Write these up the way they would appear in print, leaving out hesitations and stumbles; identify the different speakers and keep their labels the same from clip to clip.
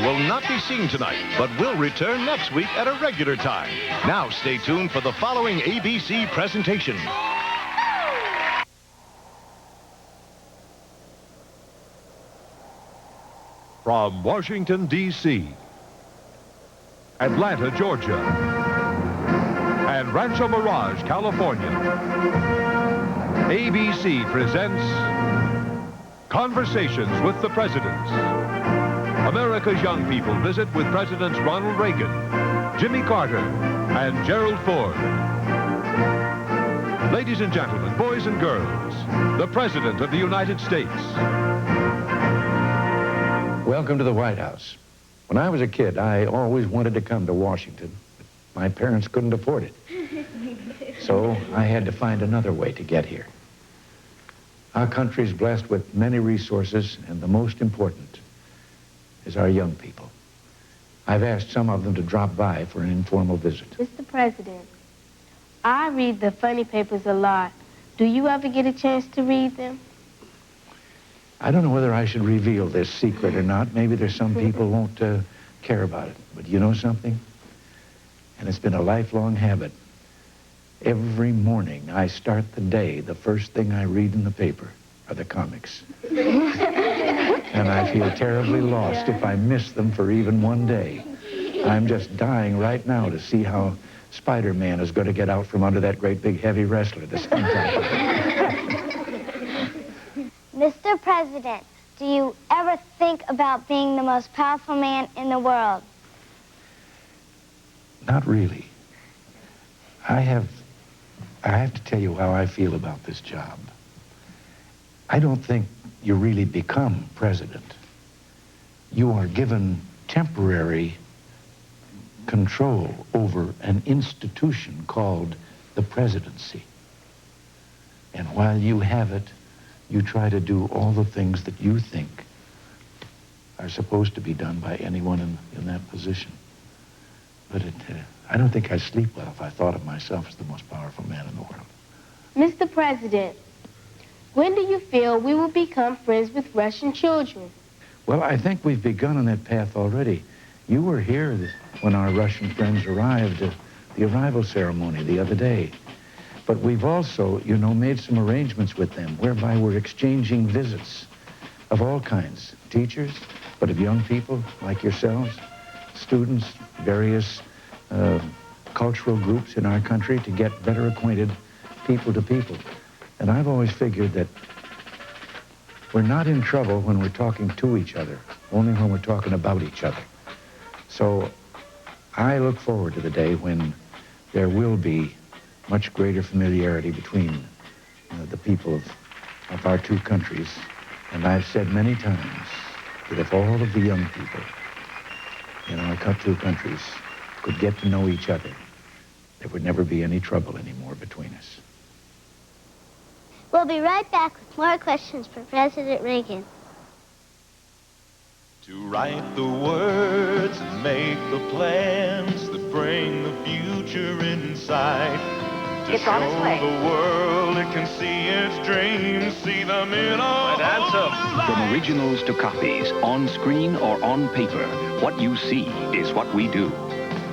Speaker 1: will not be seen tonight, but will return next week at a regular time. Now stay tuned for the following ABC presentation.
Speaker 2: From Washington, D.C., Atlanta, Georgia, and Rancho Mirage, California, ABC presents Conversations with the Presidents. America's young people visit with Presidents Ronald Reagan, Jimmy Carter, and Gerald Ford. Ladies and gentlemen, boys and girls, the President of the United States.
Speaker 3: Welcome to the White House. When I was a kid, I always wanted to come to Washington, but my parents couldn't afford it. So I had to find another way to get here. Our country's blessed with many resources, and the most important is our young people. I've asked some of them to drop by for an informal visit.
Speaker 4: Mr. President, I read the funny papers a lot. Do you ever get a chance to read them?
Speaker 3: I don't know whether I should reveal this secret or not. Maybe there's some people who won't care about it. But you know something? And it's been a lifelong habit. Every morning I start the day, the first thing I read in the paper are the comics. And I feel terribly lost if I miss them for even one day. I'm just dying right now to see how Spider-Man is going to get out from under that great big heavy wrestler that's on top.
Speaker 5: Mr. President, do you ever think about being the most powerful man in the world?
Speaker 3: Not really. I have to tell you how I feel about this job. I don't think you really become president. You are given temporary control over an institution called the presidency. And while you have it, you try to do all the things that you think are supposed to be done by anyone in that position. But I don't think I'd sleep well if I thought of myself as the most powerful man in the world.
Speaker 4: Mr. President, when do you feel we will become friends with Russian children?
Speaker 3: Well, I think we've begun on that path already. You were here when our Russian friends arrived at the arrival ceremony the other day. But we've also, you know, made some arrangements with them whereby we're exchanging visits of all kinds. Teachers, but of young people like yourselves, students, various cultural groups in our country to get better acquainted people to people. And I've always figured that we're not in trouble when we're talking to each other, only when we're talking about each other. So I look forward to the day when there will be much greater familiarity between the people of our two countries. And I've said many times that if all of the young people in our two countries could get to know each other, there would never be any trouble anymore between us.
Speaker 5: We'll be right back with more questions for President Reagan.
Speaker 6: To write the words and make the plans that bring the future inside. To
Speaker 7: It's on its way.
Speaker 6: show the world it can see its dreams, see them in all.
Speaker 8: From originals to copies, on screen or on paper, what you see is what we do.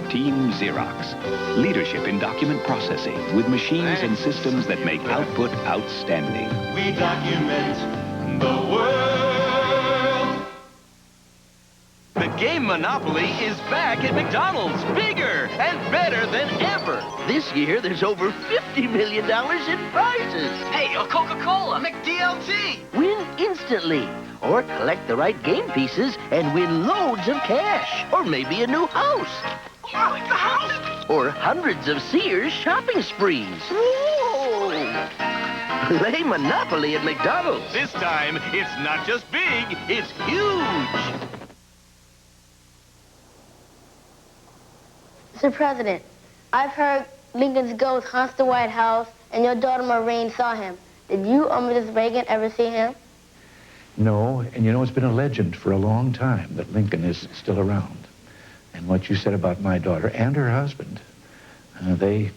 Speaker 8: Team Xerox. Leadership in document processing with machines and systems that make output outstanding.
Speaker 6: We document the world.
Speaker 9: The game Monopoly is back at McDonald's, bigger and better than ever. This year, there's over $50 million in prizes.
Speaker 7: Hey, a Coca-Cola, McDLT.
Speaker 9: Win instantly, or collect the right game pieces and win loads of cash, or maybe a new house.
Speaker 7: I like the house.
Speaker 9: Or hundreds of Sears shopping sprees. Whoa! Play Monopoly at McDonald's.
Speaker 6: This time, it's not just big, it's huge.
Speaker 4: Mr. President, I've heard Lincoln's ghost haunts the White House and your daughter Maureen saw him. Did you or Mrs. Reagan ever see him?
Speaker 3: No, and you know, it's been a legend for a long time that Lincoln is still around. And what you said about my daughter and her husband, they've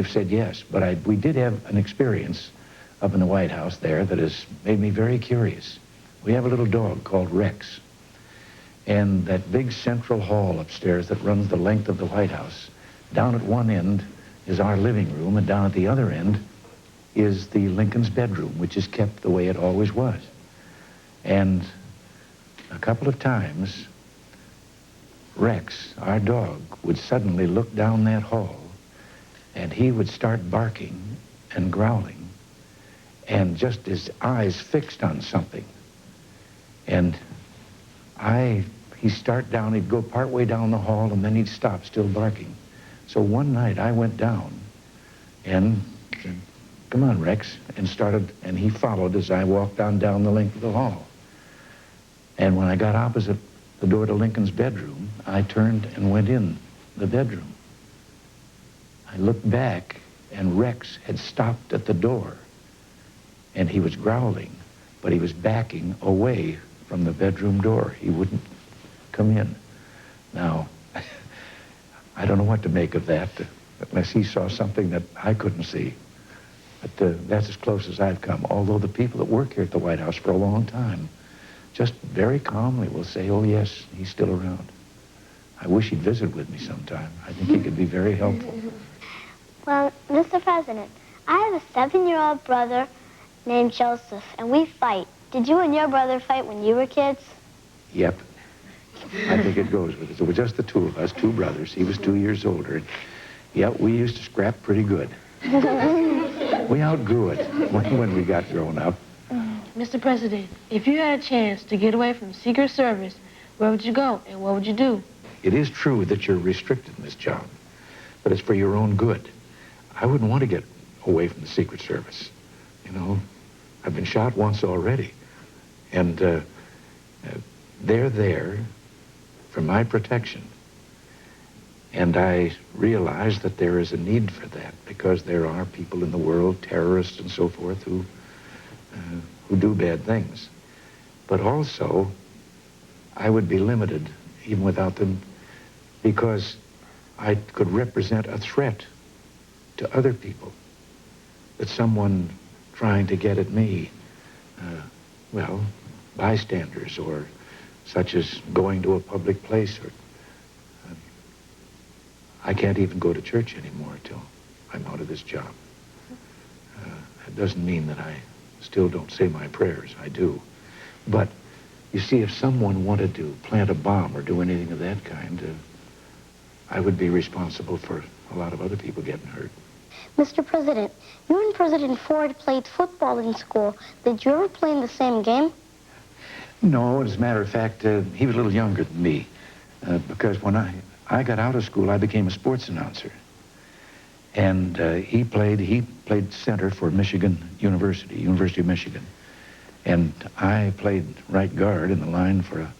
Speaker 3: said yes. But we did have an experience up in the White House there that has made me very curious. We have a little dog called Rex. And that big central hall upstairs that runs the length of the White House, down at one end is our living room, and down at the other end is the Lincoln's bedroom, which is kept the way it always was. And a couple of times, Rex, our dog, would suddenly look down that hall, and he would start barking and growling, and just his eyes fixed on something. And he'd start down, he'd go partway down the hall, and then he'd stop, still barking. So one night I went down and said, "Come on, Rex," and he followed as I walked on down the length of the hall. And when I got opposite the door to Lincoln's bedroom, I turned and went in the bedroom. I looked back, and Rex had stopped at the door, and he was growling, but he was backing away from the bedroom door. He wouldn't come in. Now, I don't know what to make of that, unless he saw something that I couldn't see. But that's as close as I've come, although the people that work here at the White House for a long time just very calmly will say, "Oh, yes, he's still around." I wish he'd visit with me sometime. I think he could be very helpful.
Speaker 5: Well, Mr. President, I have a 7-year-old brother named Joseph, and we fight. Did you and your brother fight when you were kids?
Speaker 3: Yep. I think it goes with it. It was just the two of us, two brothers. He was 2 years older. Yeah, we used to scrap pretty good. We outgrew it when we got grown up.
Speaker 10: Mr. President, if you had a chance to get away from Secret Service, where would you go and what would you do?
Speaker 3: It is true that you're restricted in this job, but it's for your own good. I wouldn't want to get away from the Secret Service. You know, I've been shot once already, and they're there for my protection. And I realize that there is a need for that because there are people in the world, terrorists and so forth, who do bad things. But also, I would be limited, even without them, because I could represent a threat to other people, that someone trying to get at me, well, bystanders, or such as going to a public place, or I can't even go to church anymore till I'm out of this job. It doesn't mean that I still don't say my prayers. I do. But, you see, if someone wanted to plant a bomb or do anything of that kind, I would be responsible for a lot of other people getting hurt.
Speaker 4: Mr. President, you and President Ford played football in school. Did you ever play in the same game?
Speaker 3: No, as a matter of fact, he was a little younger than me. Because when I got out of school, I became a sports announcer. And he played center for Michigan University of Michigan. And I played right guard in the line for a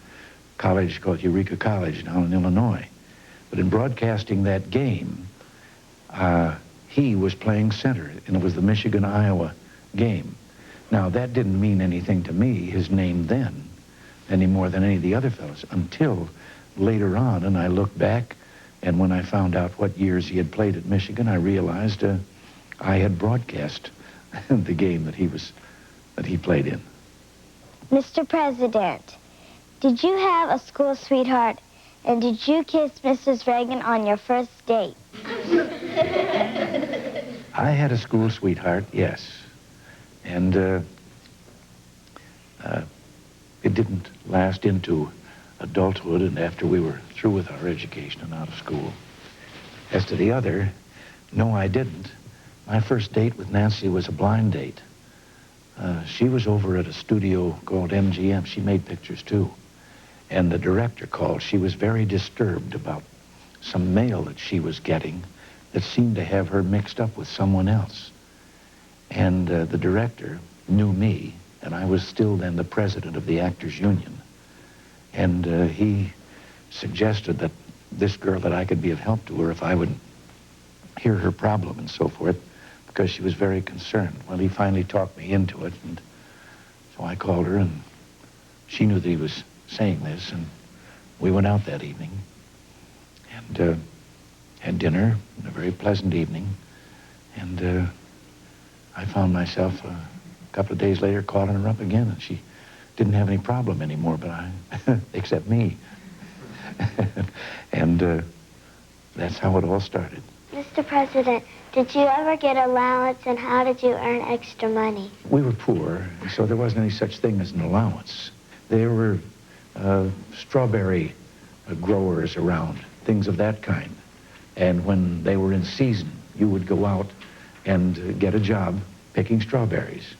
Speaker 3: college called Eureka College down in Illinois. But in broadcasting that game, he was playing center, and it was the Michigan-Iowa game. Now, that didn't mean anything to me, his name then, any more than any of the other fellows, until later on, and I looked back, and when I found out what years he had played at Michigan, I realized I had broadcast the game that he played in.
Speaker 5: Mr. President, did you have a school sweetheart, and did you kiss Mrs. Reagan on your first date?
Speaker 3: I had a school sweetheart, yes. And it didn't last into adulthood and after we were through with our education and out of school. As to the other, no, I didn't. My first date with Nancy was a blind date. She was over at a studio called MGM. She made pictures, too. And the director called. She was very disturbed about some mail that she was getting that seemed to have her mixed up with someone else. And the director knew me, and I was still then the president of the Actors Union. And he suggested that this girl, that I could be of help to her if I would hear her problem and so forth, because she was very concerned. Well, he finally talked me into it, and so I called her, and she knew that he was saying this, and we went out that evening and had dinner, a very pleasant evening, and I found myself a couple of days later calling her up again, and she didn't have any problem anymore, but except me. And that's how it all started.
Speaker 5: Mr. President, did you ever get allowance, and how did you earn extra money?
Speaker 3: We were poor, so there wasn't any such thing as an allowance. There were strawberry growers around, things of that kind. And when they were in season, you would go out and get a job picking strawberries.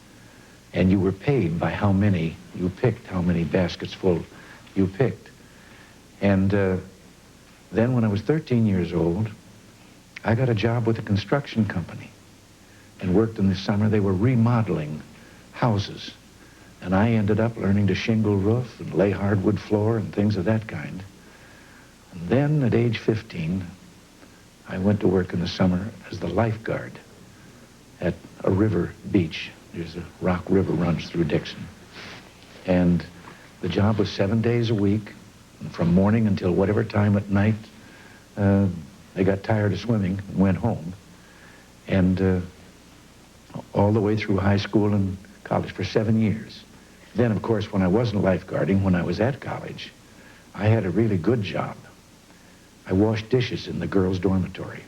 Speaker 3: And you were paid by how many you picked, how many baskets full you picked. And then when I was 13 years old, I got a job with a construction company and worked in the summer. They were remodeling houses. And I ended up learning to shingle roof and lay hardwood floor and things of that kind. And then at age 15, I went to work in the summer as the lifeguard at a river beach. There's a rock river runs through Dixon. And the job was 7 days a week, and from morning until whatever time at night they got tired of swimming and went home. And all the way through high school and college for 7 years. Then, of course, when I wasn't lifeguarding, when I was at college, I had a really good job. I washed dishes in the girls' dormitory.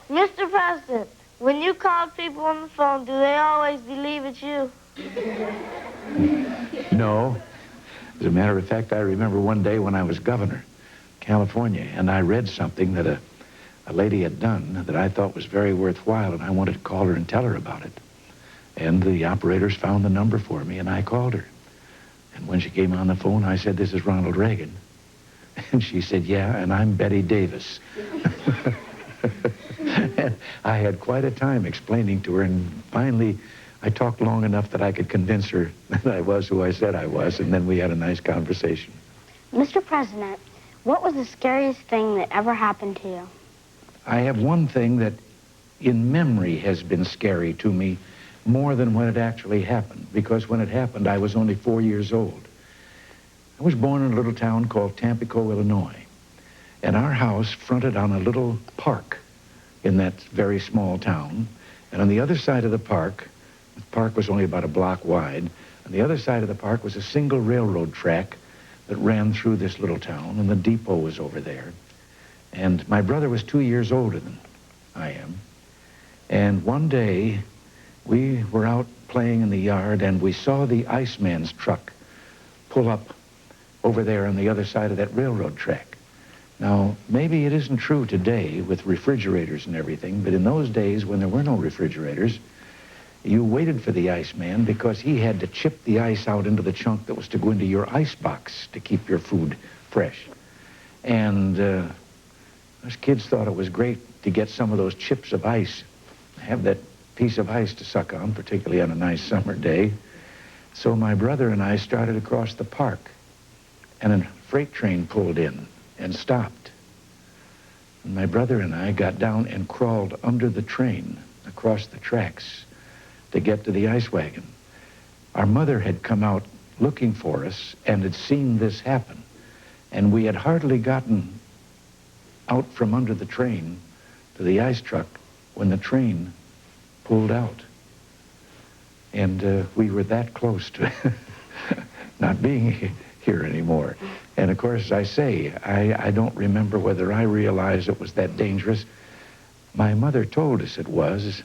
Speaker 10: Mr. President, when you call people on the phone, do they always believe it's you?
Speaker 3: No. As a matter of fact, I remember one day when I was governor of California, and I read something that a lady had done that I thought was very worthwhile, and I wanted to call her and tell her about it. And the operators found the number for me, and I called her. And when she came on the phone, I said, "This is Ronald Reagan." And she said, "Yeah, and I'm Betty Davis." And I had quite a time explaining to her, and finally I talked long enough that I could convince her that I was who I said I was, and then we had a nice conversation.
Speaker 5: Mr. President, what was the scariest thing that ever happened to you?
Speaker 3: I have one thing that in memory has been scary to me more than when it actually happened, because when it happened, I was only 4 years old. I was born in a little town called Tampico, Illinois, and our house fronted on a little park in that very small town, and on the other side of the park was only about a block wide, on the other side of the park was a single railroad track that ran through this little town, and the depot was over there. And my brother was 2 years older than I am, and one day we were out playing in the yard, and we saw the Iceman's truck pull up over there on the other side of that railroad track. Now, maybe it isn't true today with refrigerators and everything, but in those days when there were no refrigerators, you waited for the Iceman because he had to chip the ice out into the chunk that was to go into your ice box to keep your food fresh. And us kids thought it was great to get some of those chips of ice, have that piece of ice to suck on, particularly on a nice summer day. So my brother and I started across the park, and a freight train pulled in and stopped. And my brother and I got down and crawled under the train across the tracks to get to the ice wagon. Our mother had come out looking for us and had seen this happen, and we had hardly gotten out from under the train to the ice truck when the train pulled out. And we were that close to not being here anymore. And of course, as I say, I don't remember whether I realized it was that dangerous. My mother told us it was.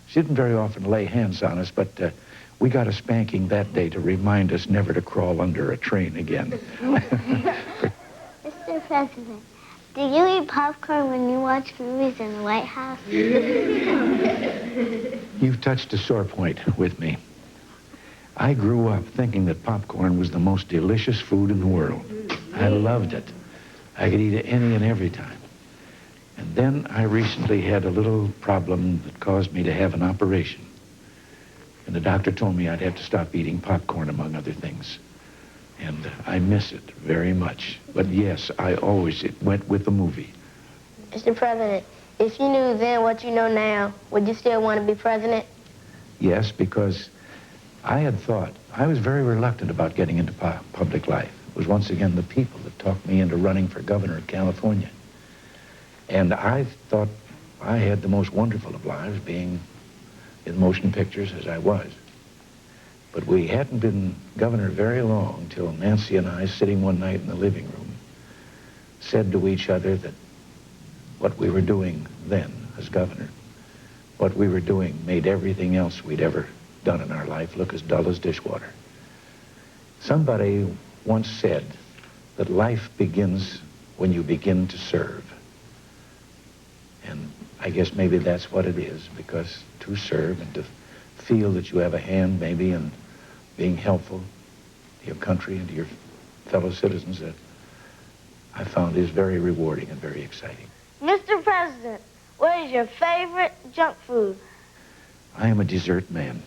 Speaker 3: She didn't very often lay hands on us, but we got a spanking that day to remind us never to crawl under a train again.
Speaker 5: Mr. President, do you eat popcorn when you watch movies in the White House?
Speaker 3: You've touched a sore point with me. I grew up thinking that popcorn was the most delicious food in the world. I loved it. I could eat it any and every time. And then I recently had a little problem that caused me to have an operation. And the doctor told me I'd have to stop eating popcorn, among other things. And I miss it very much. But yes, it went with the movie.
Speaker 4: Mr. President, if you knew then what you know now, would you still want to be president?
Speaker 3: Yes, because I had thought, I was very reluctant about getting into public life. It was once again the people that talked me into running for governor of California. And I thought I had the most wonderful of lives being in motion pictures as I was. But we hadn't been governor very long till Nancy and I, sitting one night in the living room, said to each other that what we were doing then as governor, what we were doing made everything else we'd ever done in our life look as dull as dishwater. Somebody once said that life begins when you begin to serve. And I guess maybe that's what it is, because to serve and to feel that you have a hand maybe in being helpful to your country and to your fellow citizens, I found is very rewarding and very exciting.
Speaker 4: Mr. President, what is your favorite junk food?
Speaker 3: I am a dessert man.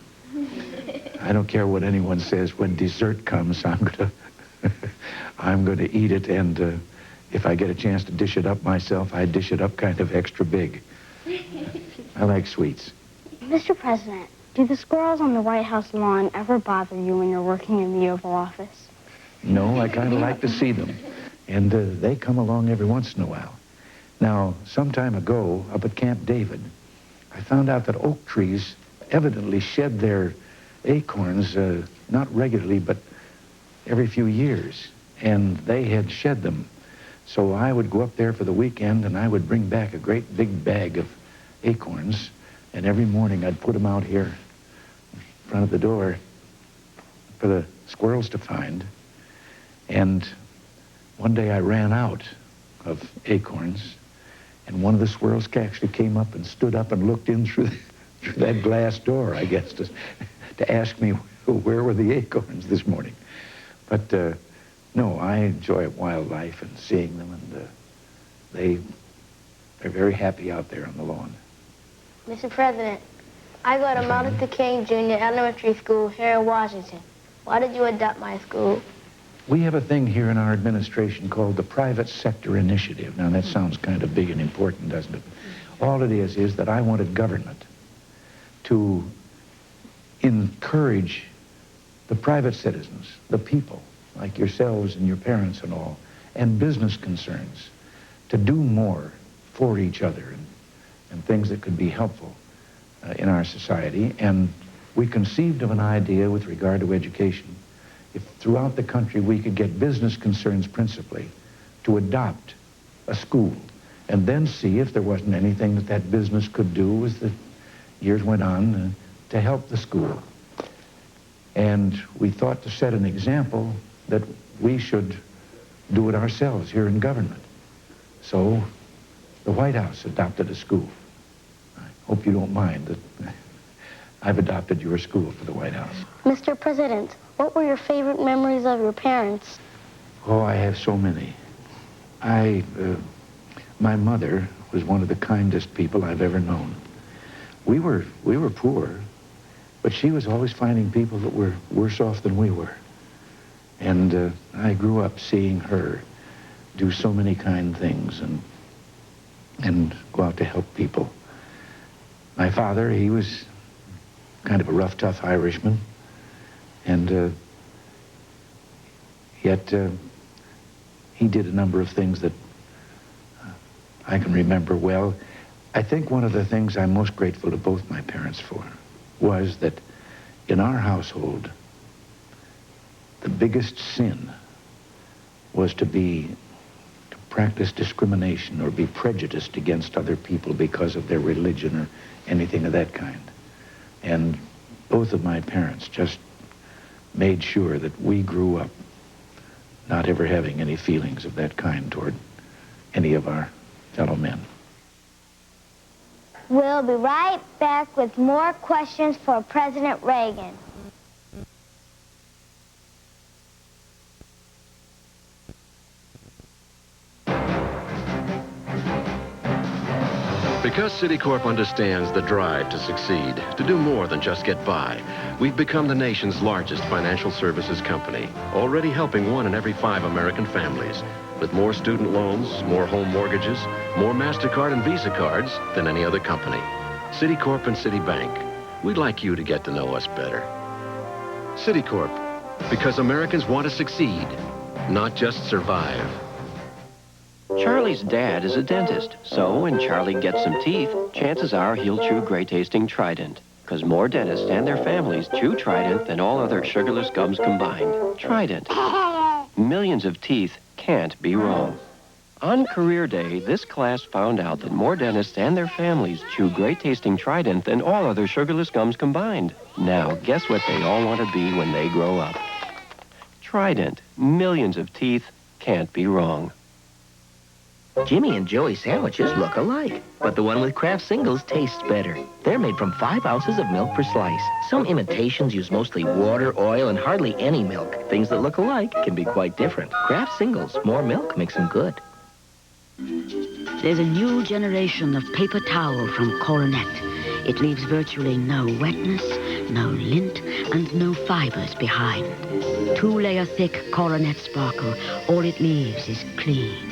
Speaker 3: I don't care what anyone says. When dessert comes, I'm going to eat it, and if I get a chance to dish it up myself, I dish it up kind of extra big. I like sweets.
Speaker 5: Mr. President, do the squirrels on the White House lawn ever bother you when you're working in the Oval Office?
Speaker 3: No, I kind of like to see them, and they come along every once in a while. Now, some time ago, up at Camp David, I found out that oak trees evidently shed their acorns, not regularly, but every few years, and they had shed them. So I would go up there for the weekend, and I would bring back a great big bag of acorns, and every morning I'd put them out here in front of the door for the squirrels to find. And one day I ran out of acorns, and one of the squirrels actually came up and stood up and looked in through that glass door, I guess, to ask me where were the acorns this morning. But no, I enjoy wildlife and seeing them, and they're very happy out there on the lawn.
Speaker 4: Mr. President, I go to Martin Luther King Jr. Elementary School here in Washington. Why did you adopt my school?
Speaker 3: We have a thing here in our administration called the Private Sector Initiative. Now, that sounds kind of big and important, doesn't it? All it is that I wanted government to encourage the private citizens, the people, like yourselves and your parents and all, and business concerns, to do more for each other and things that could be helpful in our society. And we conceived of an idea with regard to education. If throughout the country we could get business concerns principally to adopt a school and then see if there wasn't anything that business could do as the years went on to help the school. And we thought to set an example that we should do it ourselves here in government. So the White House adopted a school. I hope you don't mind that I've adopted your school for the White House.
Speaker 5: Mr. President, what were your favorite memories of your parents?
Speaker 3: Oh, I have so many. My mother was one of the kindest people I've ever known. We were poor, but she was always finding people that were worse off than we were. And I grew up seeing her do so many kind things and go out to help people. My father, he was kind of a rough, tough Irishman, and yet he did a number of things that I can remember well. I think one of the things I'm most grateful to both my parents for was that in our household, the biggest sin was to practice discrimination or be prejudiced against other people because of their religion or anything of that kind. And both of my parents just made sure that we grew up not ever having any feelings of that kind toward any of our fellow men.
Speaker 5: We'll be right back with more questions for President Reagan.
Speaker 11: Because Citicorp understands the drive to succeed, to do more than just get by, we've become the nation's largest financial services company, already helping 1 in every 5 American families, with more student loans, more home mortgages, more MasterCard and Visa cards than any other company. Citicorp and Citibank, we'd like you to get to know us better. Citicorp, because Americans want to succeed, not just survive.
Speaker 12: Charlie's dad is a dentist, so when Charlie gets some teeth, chances are he'll chew great-tasting Trident. Because more dentists and their families chew Trident than all other sugarless gums combined. Trident. Millions of teeth can't be wrong. On career day, this class found out that more dentists and their families chew great-tasting Trident than all other sugarless gums combined. Now, guess what they all want to be when they grow up? Trident. Millions of teeth can't be wrong.
Speaker 9: Jimmy and Joey sandwiches look alike, but the one with Kraft singles tastes better. They're made from 5 ounces of milk per slice. Some imitations use mostly water, oil, and hardly any milk. Things that look alike can be quite different. Kraft singles, more milk makes them good.
Speaker 13: There's a new generation of paper towel from Coronet. It leaves virtually no wetness, no lint, and no fibers behind. 2-layer thick Coronet sparkle. All it leaves is clean.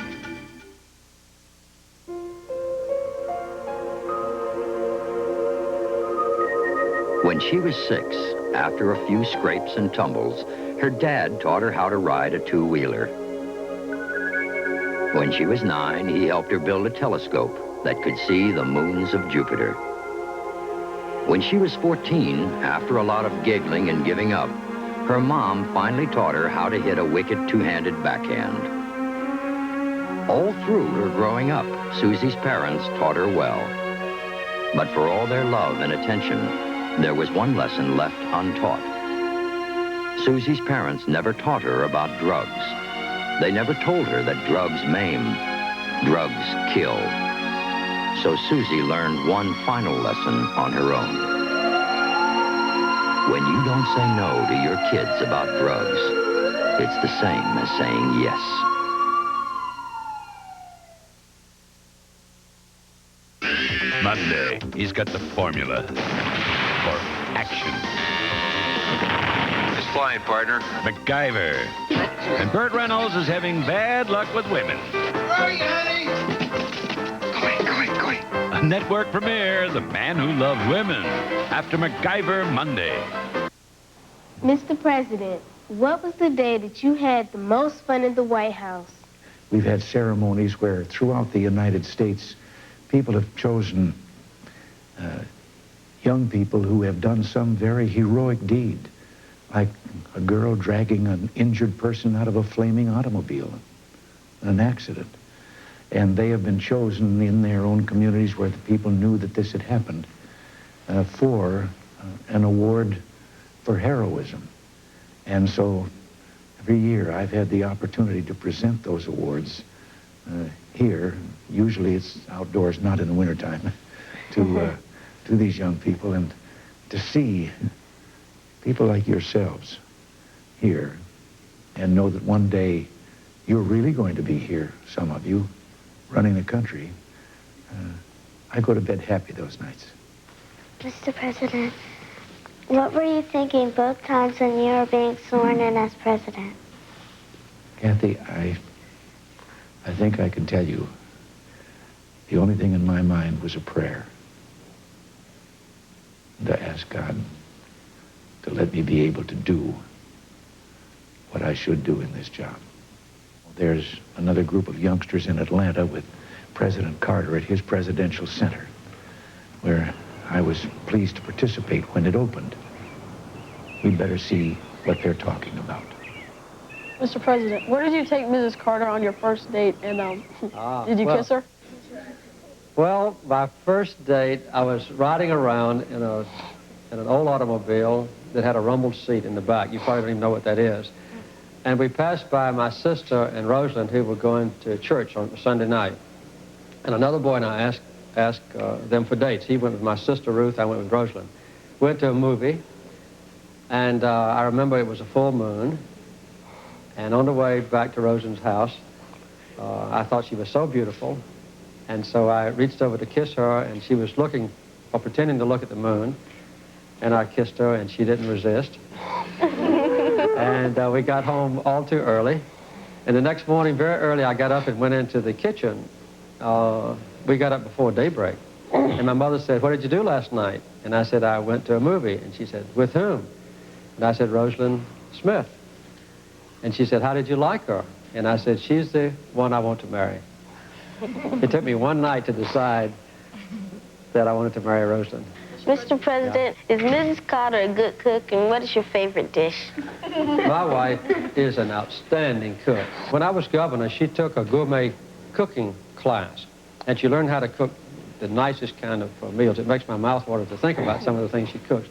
Speaker 14: When she was 6, after a few scrapes and tumbles, her dad taught her how to ride a 2-wheeler. When she was 9, he helped her build a telescope that could see the moons of Jupiter. When she was 14, after a lot of giggling and giving up, her mom finally taught her how to hit a wicked 2-handed backhand. All through her growing up, Susie's parents taught her well. But for all their love and attention, there was one lesson left untaught. Susie's parents never taught her about drugs. They never told her that drugs maim, drugs kill. So Susie learned one final lesson on her own. When you don't say no to your kids about drugs, it's the same as saying yes.
Speaker 15: Monday, he's got the formula for action.
Speaker 16: It's flying, partner.
Speaker 15: MacGyver. And Burt Reynolds is having bad luck with women.
Speaker 7: Hurry, honey! Go in.
Speaker 15: A network premiere, The Man Who Loved Women, after MacGyver Monday.
Speaker 4: Mr. President, what was the day that you had the most fun in the White House?
Speaker 3: We've had ceremonies where throughout the United States, people have chosen young people who have done some very heroic deed, like a girl dragging an injured person out of a flaming automobile, an accident. And they have been chosen in their own communities where the people knew that this had happened for an award for heroism. And so every year I've had the opportunity to present those awards here. Usually it's outdoors, not in the wintertime, to these young people, and to see people like yourselves here and know that one day you're really going to be here, some of you, running the country. I go to bed happy those nights.
Speaker 5: Mr. President, what were you thinking both times when you were being sworn in as president?
Speaker 3: Kathy, I think I can tell you the only thing in my mind was a prayer. To ask God to let me be able to do what I should do in this job. There's another group of youngsters in Atlanta with President Carter at his presidential center, where I was pleased to participate when it opened. We'd better see what they're talking about.
Speaker 10: Mr. President, where did you take Mrs. Carter on your first date, and did you kiss her?
Speaker 17: Well, my first date, I was riding around in an old automobile that had a rumbled seat in the back. You probably don't even know what that is. And we passed by my sister and Rosalind, who were going to church on Sunday night. And another boy and I asked them for dates. He went with my sister Ruth, I went with Rosalind. Went to a movie, and I remember it was a full moon. And on the way back to Rosalind's house, I thought she was so beautiful. And so I reached over to kiss her, and she was looking, or pretending to look at the moon. And I kissed her, and she didn't resist. And we got home all too early. And the next morning, very early, I got up and went into the kitchen. We got up before daybreak. And my mother said, "What did you do last night?" And I said, "I went to a movie." And she said, "With whom?" And I said, "Rosalind Smith." And she said, "How did you like her?" And I said, "She's the one I want to marry." It took me one night to decide that I wanted to marry Rosalind.
Speaker 4: Mr. President, is Mrs. Carter a good cook, and what is your favorite dish?
Speaker 17: My wife is an outstanding cook. When I was governor, she took a gourmet cooking class, and she learned how to cook the nicest kind of meals. It makes my mouth water to think about some of the things she cooks.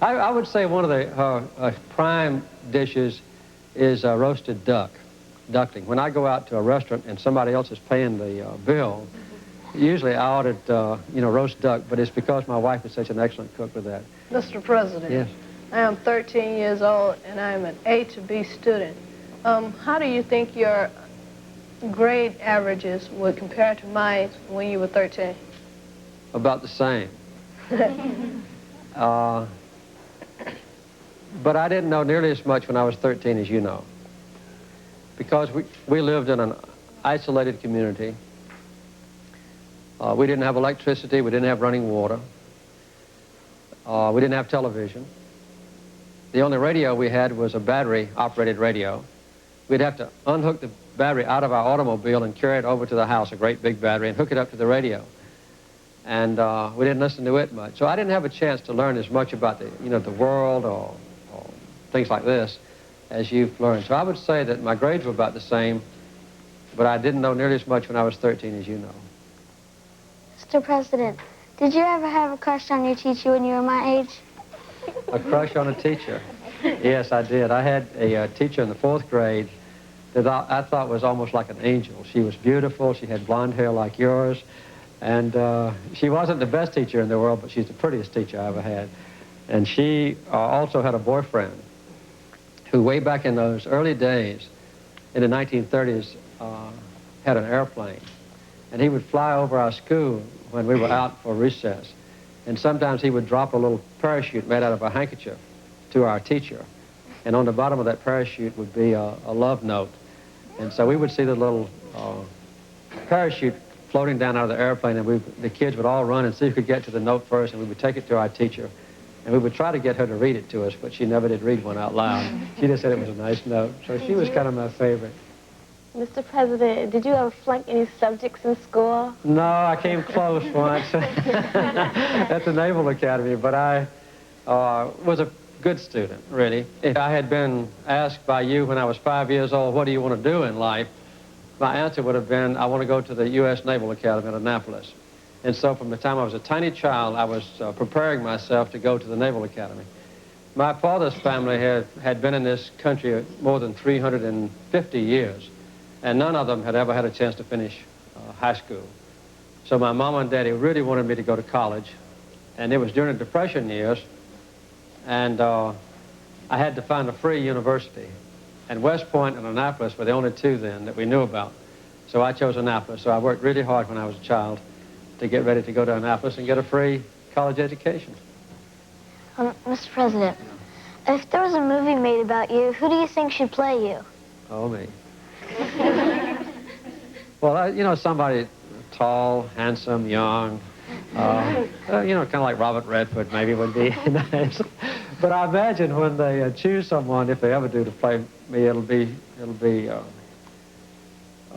Speaker 17: I would say one of her prime dishes is roasted duckling. When I go out to a restaurant and somebody else is paying the bill, usually I ordered, roast duck, but it's because my wife is such an excellent cook with that.
Speaker 16: Mr. President.
Speaker 17: Yes.
Speaker 16: I am 13 years old, and I am an A to B student. How do you think your grade averages would compare to mine when you were 13?
Speaker 17: About the same. But I didn't know nearly as much when I was 13 as you know. Because we lived in an isolated community. We didn't have electricity, we didn't have running water. We didn't have television. The only radio we had was a battery-operated radio. We'd have to unhook the battery out of our automobile and carry it over to the house, a great big battery, and hook it up to the radio. And we didn't listen to it much. So I didn't have a chance to learn as much about the world or things like this as you've learned. So I would say that my grades were about the same, but I didn't know nearly as much when I was 13 as you know.
Speaker 5: Mr. President, did you ever have a crush on your teacher when you were my age?
Speaker 17: A crush on a teacher? Yes, I did. I had a teacher in the 4th grade that I thought was almost like an angel. She was beautiful. She had blonde hair like yours. And she wasn't the best teacher in the world, but she's the prettiest teacher I ever had. And she also had a boyfriend who, way back in those early days, in the 1930s, had an airplane. And he would fly over our school when we were out for recess. And sometimes he would drop a little parachute made out of a handkerchief to our teacher. And on the bottom of that parachute would be a love note. And so we would see the little parachute floating down out of the airplane, and the kids would all run and see who could get to the note first, and we would take it to our teacher. And we would try to get her to read it to us, but she never did read one out loud. She just said it was a nice note. So she was kind of my favorite.
Speaker 4: Mr. President, did you ever flunk any subjects in school?
Speaker 17: No, I came close once at the Naval Academy, but I was a good student, really. If I had been asked by you when I was 5 years old, what do you want to do in life? My answer would have been, I want to go to the U.S. Naval Academy in Annapolis. And so from the time I was a tiny child, I was preparing myself to go to the Naval Academy. My father's family had been in this country more than 350 years, and none of them had ever had a chance to finish high school. So my mom and daddy really wanted me to go to college, and it was during the Depression years, and I had to find a free university. And West Point and Annapolis were the only two then that we knew about. So I chose Annapolis. So I worked really hard when I was a child to get ready to go to Annapolis and get a free college education.
Speaker 5: Mr. President, if there was a movie made about you, who do you think should play you?
Speaker 17: Oh, me. Well, somebody tall, handsome, young, kind of like Robert Redford maybe would be nice. But I imagine when they choose someone, if they ever do, to play me, it'll be a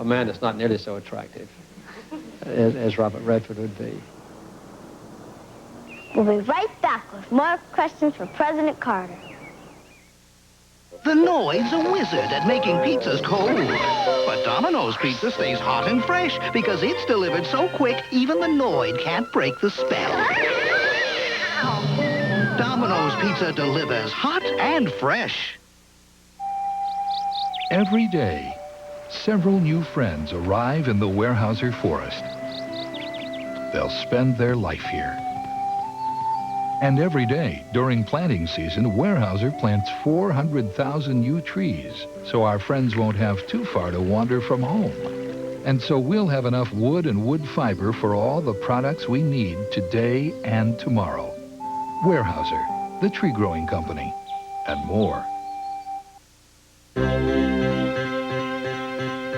Speaker 17: man that's not nearly so attractive as Robert Redford would be.
Speaker 5: We'll be right back with more questions for President Carter.
Speaker 7: The Noid's a wizard at making pizzas cold. But Domino's pizza stays hot and fresh because it's delivered so quick, even the Noid can't break the spell. Domino's pizza delivers hot and fresh.
Speaker 18: Every day, several new friends arrive in the Weyerhaeuser Forest. They'll spend their life here. And every day, during planting season, Weyerhaeuser plants 400,000 new trees, so our friends won't have too far to wander from home. And so we'll have enough wood and wood fiber for all the products we need today and tomorrow. Weyerhaeuser, the tree growing company, and more.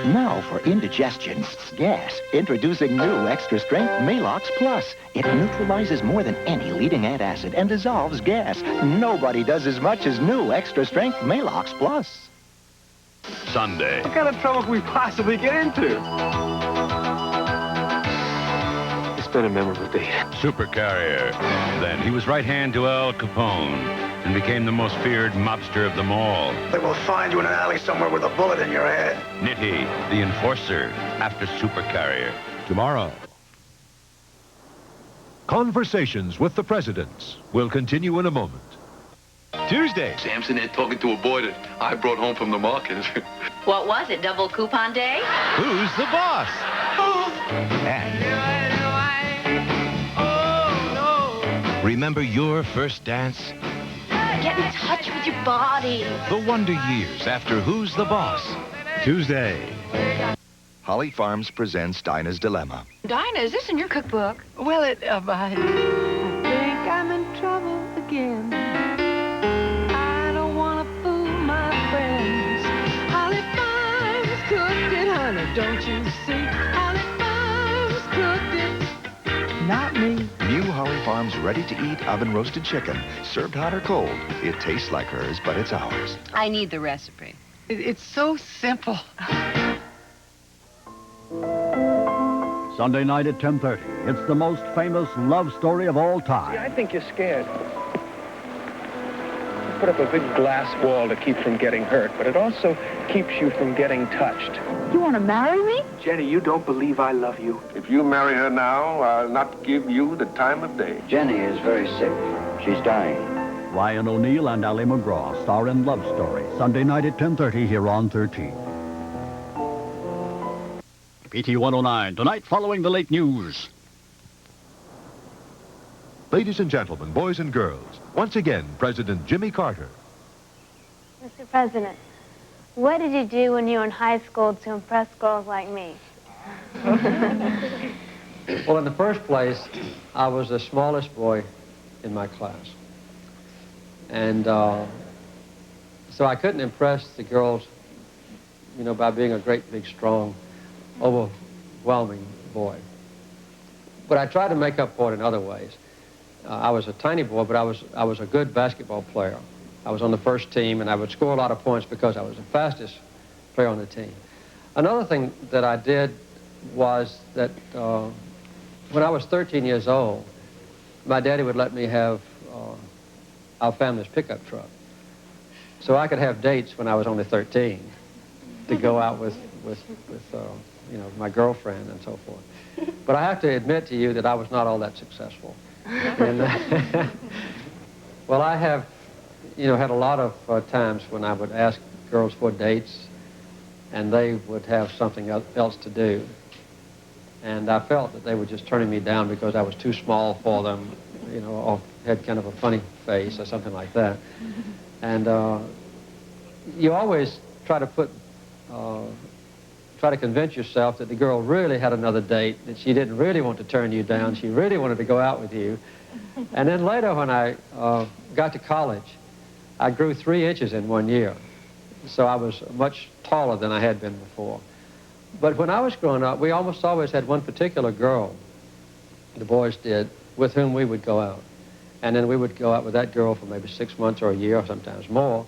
Speaker 19: Now for indigestion, gas. Introducing new Extra Strength Malox Plus. It neutralizes more than any leading antacid and dissolves gas. Nobody does as much as new Extra Strength Malox Plus.
Speaker 15: Sunday.
Speaker 20: What kind of trouble can we possibly get into? It's been a memorable day.
Speaker 15: Supercarrier. Then he was right hand to Al Capone and became the most feared mobster of them all.
Speaker 21: They will find you in an alley somewhere with a bullet in your head.
Speaker 15: Nitty, the enforcer, after Supercarrier.
Speaker 2: Tomorrow. Conversations with the Presidents will continue in a moment.
Speaker 1: Tuesday.
Speaker 22: Samson there talking to a boy that I brought home from the market.
Speaker 23: What was it, double coupon day?
Speaker 1: Who's the boss? And remember your first dance?
Speaker 23: Get in touch with your body.
Speaker 1: The wonder years after Who's the Boss? Tuesday. Holly Farms presents Dinah's Dilemma.
Speaker 23: Dinah, is this in your cookbook?
Speaker 24: Well, I think I'm in trouble again. I don't want to fool my friends. Holly Farms cooked it, honey, don't you see? Holly Farms cooked it, not me.
Speaker 1: New Holly Farms ready-to-eat oven-roasted chicken. Served hot or cold. It tastes like hers, but it's ours.
Speaker 23: I need the recipe.
Speaker 24: It's so simple.
Speaker 25: Sunday night at 10:30. It's the most famous love story of all time.
Speaker 20: I think you're scared. You put up a big glass wall to keep from getting hurt, but it also keeps you from getting touched.
Speaker 24: You want to marry me?
Speaker 20: Jenny, you don't believe I love you.
Speaker 22: If you marry her now, I'll not give you the time of day.
Speaker 14: Jenny is very sick. She's dying.
Speaker 25: Ryan O'Neal and Ally McGraw star in Love Story. Sunday night at 10:30 here on 13. PT 109, tonight following the late news.
Speaker 2: Ladies and gentlemen, boys and girls, once again, President Jimmy Carter.
Speaker 10: Mr. President, what did you do when you were in high school to impress girls like me?
Speaker 17: Well, in the first place, I was the smallest boy in my class. And so I couldn't impress the girls, by being a great, big, strong, overwhelming boy. But I tried to make up for it in other ways. I was a tiny boy, but I was a good basketball player. I was on the first team, and I would score a lot of points because I was the fastest player on the team. Another thing that I did was that when I was 13 years old, my daddy would let me have our family's pickup truck. So I could have dates when I was only 13 to go out with my girlfriend and so forth. But I have to admit to you that I was not all that successful. And, well, I have, had a lot of times when I would ask girls for dates, and they would have something else to do. And I felt that they were just turning me down because I was too small for them, or had kind of a funny face or something like that. And you always try to convince yourself that the girl really had another date, that she didn't really want to turn you down, she really wanted to go out with you. And then later when I got to college, I grew 3 inches in 1 year. So I was much taller than I had been before. But when I was growing up, we almost always had one particular girl, the boys did, with whom we would go out. And then we would go out with that girl for maybe 6 months or a year, or sometimes more.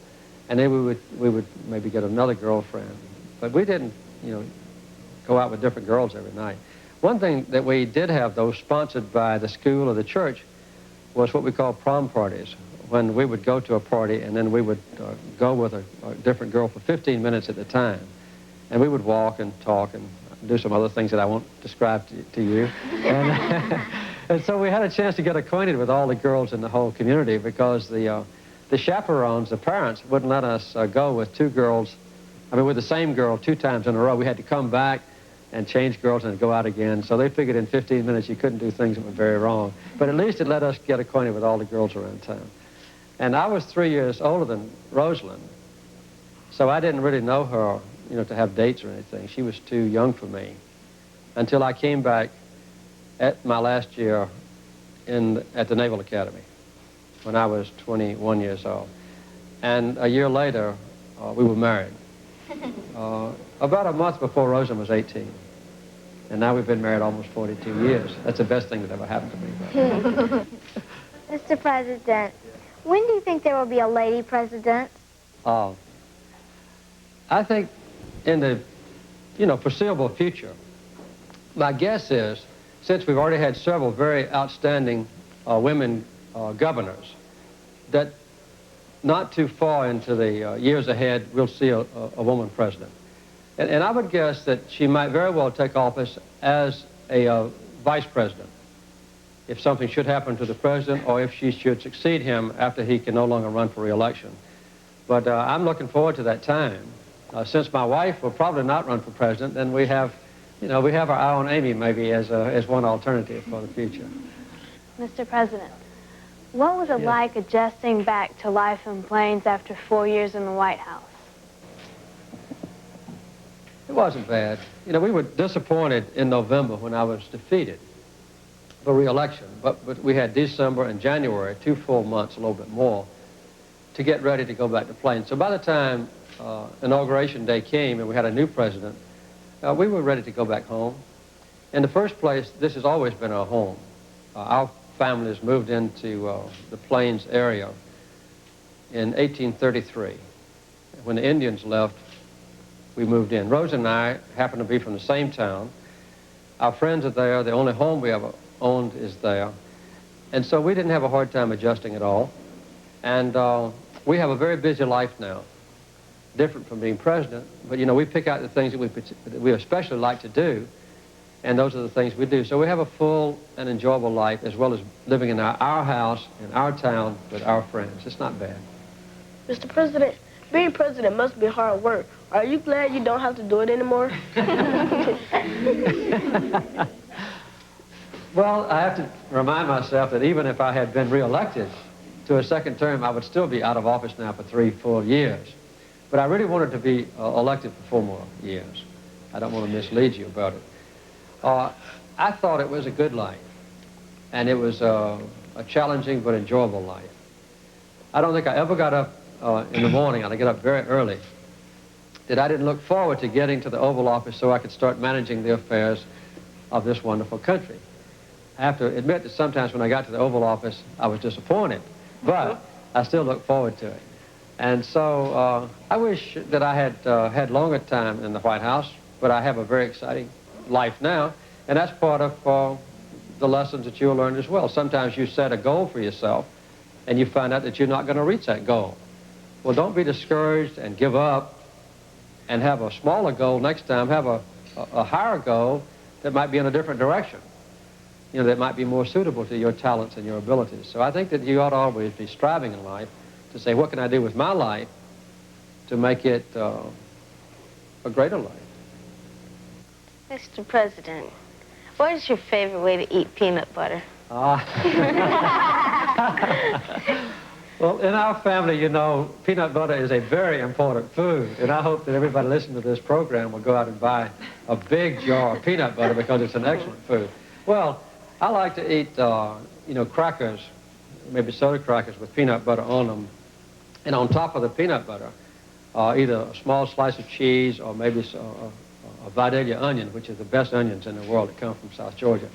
Speaker 17: And then we would maybe get another girlfriend. But we didn't, go out with different girls every night. One thing that we did have, though, sponsored by the school or the church, was what we call prom parties, when we would go to a party and then we would go with a different girl for 15 minutes at a time. And we would walk and talk and do some other things that I won't describe to you. And so we had a chance to get acquainted with all the girls in the whole community because the chaperones, the parents, wouldn't let us go with with the same girl 2 times in a row. We had to come back and change girls and go out again. So they figured in 15 minutes you couldn't do things that were very wrong. But at least it let us get acquainted with all the girls around town. And I was 3 years older than Rosalind, so I didn't really know her, to have dates or anything. She was too young for me until I came back at my last year at the Naval Academy when I was 21 years old. And a year later, we were married. About a month before Rosalind was 18. And now we've been married almost 42 years. That's the best thing that ever happened to me.
Speaker 5: Mr. President, when do you think there will be a lady president?
Speaker 17: I think in the, foreseeable future. My guess is since we've already had several very outstanding women governors, that not too far into the years ahead, we'll see a woman president. And I would guess that she might very well take office as a vice president if something should happen to the president or if she should succeed him after he can no longer run for re-election. But I'm looking forward to that time. Since my wife will probably not run for president, then we have, we have our eye on Amy maybe as one alternative for the future.
Speaker 10: Mr. President, what was it like adjusting back to life in Plains after 4 years in the White House?
Speaker 17: It wasn't bad. We were disappointed in November when I was defeated for re-election, but we had December and January, 2 full months, a little bit more, to get ready to go back to Plains. So by the time Inauguration Day came and we had a new president, we were ready to go back home. In the first place, this has always been our home. Our family has moved into the Plains area in 1833. When the Indians left, we moved in. Rose and I happen to be from the same town. Our friends are there. The only home we ever owned is there. And so we didn't have a hard time adjusting at all. And we have a very busy life now, different from being president. But, we pick out the things that we especially like to do, and those are the things we do. So we have a full and enjoyable life, as well as living in our house, in our town, with our friends. It's not bad.
Speaker 6: Mr. President, being president must be hard work. Are you glad you don't have to do it anymore?
Speaker 17: Well, I have to remind myself that even if I had been re-elected to a second term, I would still be out of office now for 3 full years. But I really wanted to be elected for 4 more years. I don't want to mislead you about it. I thought it was a good life, and it was a challenging but enjoyable life. I don't think I ever got up in the morning, and I get up very early, that I didn't look forward to getting to the Oval Office so I could start managing the affairs of this wonderful country. I have to admit that sometimes when I got to the Oval Office, I was disappointed, but I still look forward to it. And so I wish that I had had longer time in the White House, but I have a very exciting life now, and that's part of the lessons that you'll learn as well. Sometimes you set a goal for yourself, and you find out that you're not going to reach that goal. Well, don't be discouraged and give up and have a smaller goal next time. Have a higher goal that might be in a different direction, that might be more suitable to your talents and your abilities. So I think that you ought to always be striving in life to say, what can I do with my life to make it a greater life?
Speaker 8: Mr. President, what is your favorite way to eat peanut butter?
Speaker 17: Well, in our family, peanut butter is a very important food, and I hope that everybody listening to this program will go out and buy a big jar of peanut butter because it's an excellent food. Well, I like to eat, crackers, maybe soda crackers with peanut butter on them, and on top of the peanut butter, either a small slice of cheese or maybe a Vidalia onion, which is the best onions in the world that come from South Georgia.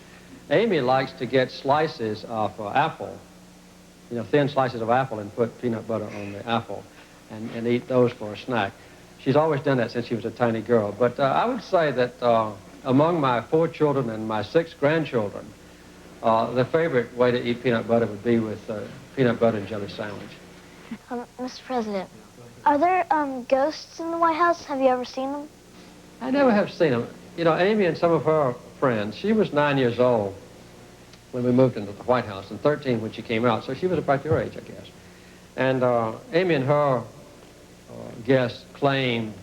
Speaker 17: Amy likes to get slices of apple, thin slices of apple, and put peanut butter on the apple and eat those for a snack. She's always done that since she was a tiny girl. But I would say that among my 4 children and my 6 grandchildren, the favorite way to eat peanut butter would be with peanut butter and jelly sandwich.
Speaker 5: Mr. President, are there ghosts in the White House? Have you ever seen them?
Speaker 17: I never have seen them. Amy and some of her friends, she was 9 years old when we moved into the White House, and 13 when she came out, so she was about your age, I guess. And Amy and her guests claimed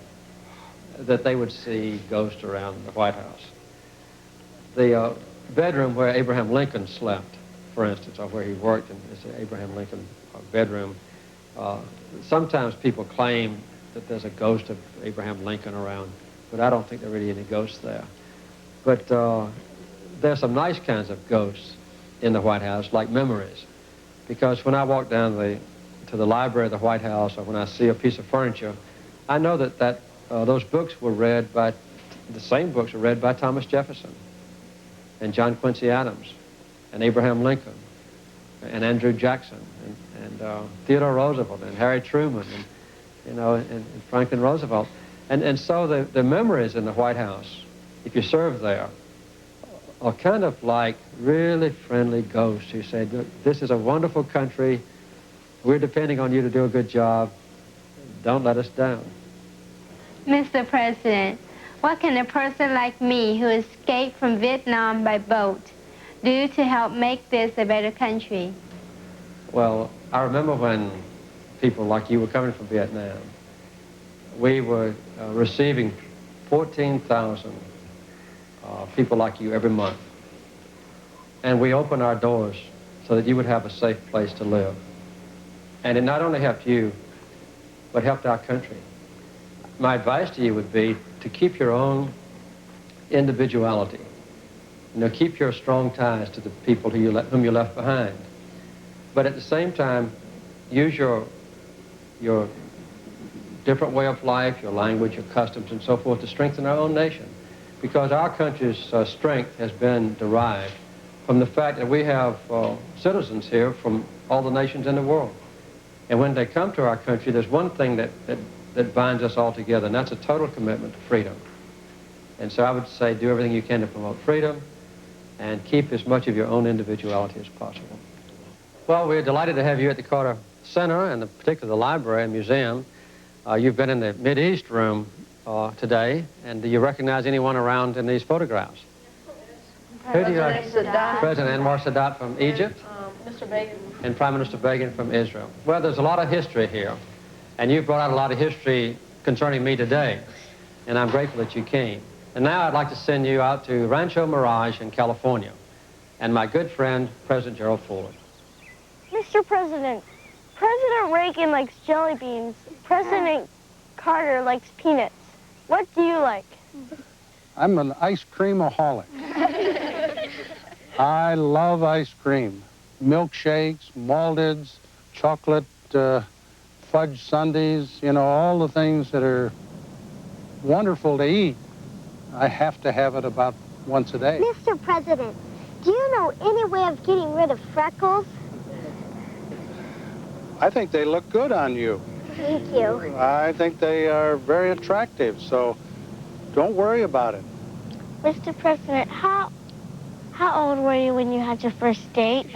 Speaker 17: that they would see ghosts around the White House. The bedroom where Abraham Lincoln slept, for instance, or where he worked, and it's the Abraham Lincoln bedroom, sometimes people claim that there's a ghost of Abraham Lincoln around, but I don't think there are really any ghosts there. But there's some nice kinds of ghosts in the White House, like memories, because when I walk down to the library of the White House, or when I see a piece of furniture, I know that those books were read by, the same books were read by Thomas Jefferson, and John Quincy Adams, and Abraham Lincoln, and Andrew Jackson, and Theodore Roosevelt, and Harry Truman, and Franklin Roosevelt. And so the memories in the White House, if you serve there, are kind of like really friendly ghosts who say, "Look, this is a wonderful country. We're depending on you to do a good job. Don't let us down."
Speaker 4: Mr. President, what can a person like me who escaped from Vietnam by boat do to help make this a better country?
Speaker 17: Well, I remember when people like you were coming from Vietnam. We were receiving 14,000 people like you every month. And we opened our doors so that you would have a safe place to live. And it not only helped you, but helped our country. My advice to you would be to keep your own individuality. You know, keep your strong ties to the people whom you left behind. But at the same time, use your different way of life, your language, your customs, and so forth to strengthen our own nation. Because our country's strength has been derived from the fact that we have citizens here from all the nations in the world. And when they come to our country, there's one thing that binds us all together, and that's a total commitment to freedom. And so I would say do everything you can to promote freedom and keep as much of your own individuality as possible. Well, we're delighted to have you at the Carter Center, and particularly the library and museum. You've been in the Mideast room today, and do you recognize anyone around in these photographs? Who do you President Anwar Sadat from Egypt?
Speaker 16: Mr. Reagan.
Speaker 17: And Prime Minister Reagan from Israel. Well, there's a lot of history here, and you've brought out a lot of history concerning me today, and I'm grateful that you came. And now I'd like to send you out to Rancho Mirage in California, and my good friend, President Gerald Ford.
Speaker 5: Mr. President, President Reagan likes jelly beans. President Carter likes peanuts. What do you like?
Speaker 3: I'm an ice cream-aholic. I love ice cream. Milkshakes, malteds, chocolate, fudge sundaes, you know, all the things that are wonderful to eat. I have to have it about once a day.
Speaker 5: Mr. President, do you know any way of getting rid of freckles?
Speaker 3: I think they look good on you.
Speaker 5: Thank you.
Speaker 3: I think they are very attractive, so don't worry about it.
Speaker 5: Mr. President, how old were you when you had your first date?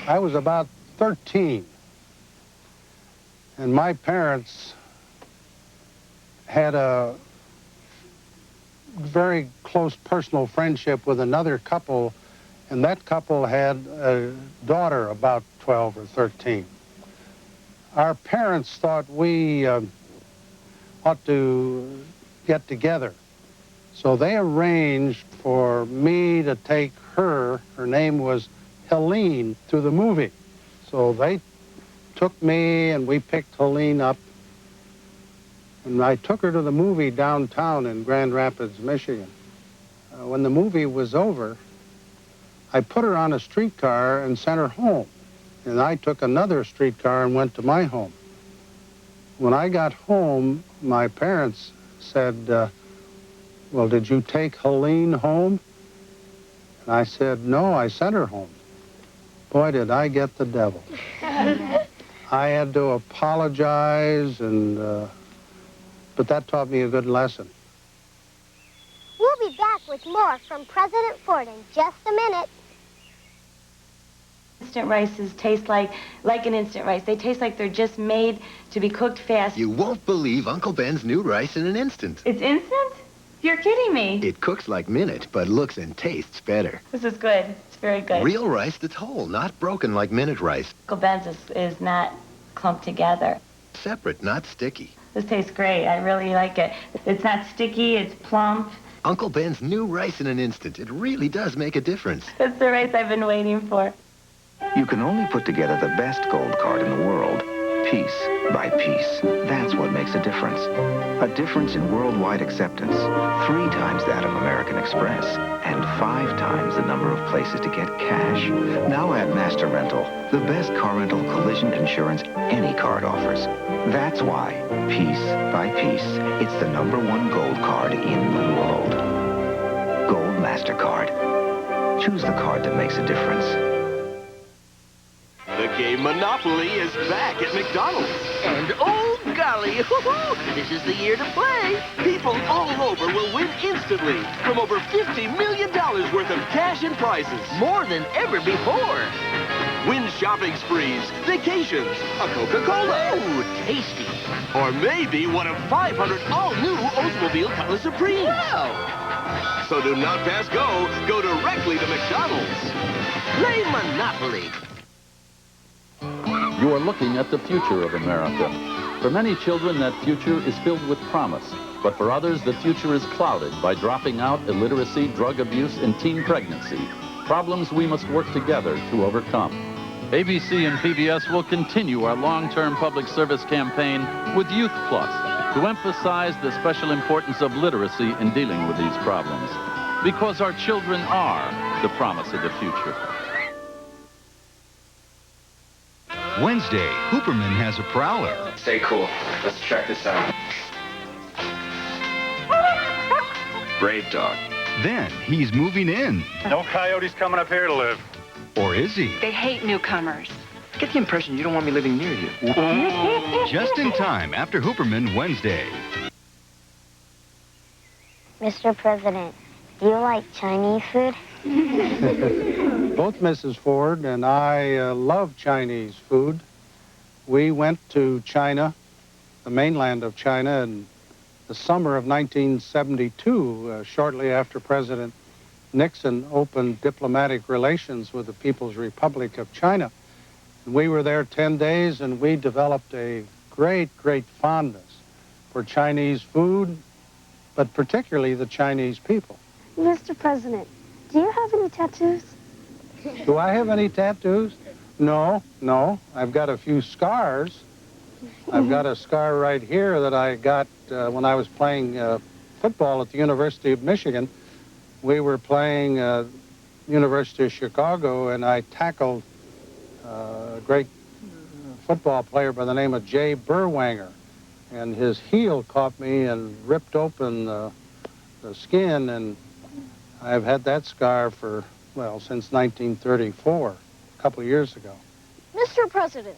Speaker 3: I was about 13, and my parents had a very close personal friendship with another couple, and that couple had a daughter about 12 or 13. Our parents thought we ought to get together. So they arranged for me to take her name was Helene, to the movie. So they took me and we picked Helene up. And I took her to the movie downtown in Grand Rapids, Michigan. When the movie was over, I put her on a streetcar and sent her home. And I took another streetcar and went to my home. When I got home, my parents said, well, did you take Helene home? And I said, no, I sent her home. Boy, did I get the devil. I had to apologize, but that taught me a good lesson.
Speaker 5: We'll be back with more from President Ford in just a minute.
Speaker 9: Instant rices taste like an instant rice. They taste like they're just made to be cooked fast.
Speaker 11: You won't believe Uncle Ben's new rice in an instant.
Speaker 9: It's instant? You're kidding me.
Speaker 11: It cooks like minute, but looks and tastes better.
Speaker 9: This is good. It's very good.
Speaker 11: Real rice that's whole, not broken like minute rice.
Speaker 9: Uncle Ben's is not clumped together.
Speaker 11: Separate, not sticky.
Speaker 9: This tastes great. I really like it. It's not sticky. It's plump.
Speaker 11: Uncle Ben's new rice in an instant. It really does make a difference.
Speaker 9: That's the rice I've been waiting for.
Speaker 12: You can only put together the best gold card in the world, piece by piece. That's what makes a difference. A difference in worldwide acceptance. 3 times that of American Express. And 5 times the number of places to get cash. Now at Master Rental, the best car rental collision insurance any card offers. That's why, piece by piece, it's the #1 gold card in the world. Gold MasterCard. Choose the card that makes a difference.
Speaker 13: The game Monopoly is back at McDonald's. And oh golly, this is the year to play. People all over will win instantly. instantly from over $50 million worth of cash and prizes.
Speaker 7: More than ever before.
Speaker 13: Win shopping sprees, vacations, a Coca-Cola.
Speaker 7: Ooh, tasty.
Speaker 13: Or maybe one of 500 all-new Oldsmobile Cutlass Supremes.
Speaker 7: Wow.
Speaker 13: So do not pass go. Go directly to McDonald's.
Speaker 7: Play Monopoly.
Speaker 15: You are looking at the future of America. For many children, that future is filled with promise. But for others, the future is clouded by dropping out, illiteracy, drug abuse, and teen pregnancy. Problems we must work together to overcome. ABC and PBS will continue our long-term public service campaign with Youth Plus to emphasize the special importance of literacy in dealing with these problems. Because our children are the promise of the future.
Speaker 1: Wednesday, Hooperman has a prowler.
Speaker 18: Stay cool. Let's check this out. Brave dog.
Speaker 1: Then he's moving in.
Speaker 19: No coyotes coming up here to live.
Speaker 1: Or is he?
Speaker 23: They hate newcomers.
Speaker 18: I get the impression you don't want me living near you.
Speaker 1: Just in time after Hooperman Wednesday.
Speaker 5: Mr. President, do you like Chinese food?
Speaker 3: Both Mrs. Ford and I love Chinese food. We went to China, the mainland of China, in the summer of 1972, shortly after President Nixon opened diplomatic relations with the People's Republic of China. And we were there 10 days, and we developed a great fondness for Chinese food, but particularly the Chinese people.
Speaker 10: Mr. President, do you have any tattoos?
Speaker 3: Do I have any tattoos? No. I've got a few scars. I've got a scar right here that I got when I was playing football at the University of Michigan. We were playing University of Chicago, and I tackled a great football player by the name of Jay Burwanger. And his heel caught me and ripped open the skin, and I've had that scar for, well, since 1934, a couple of years ago.
Speaker 10: Mr. President,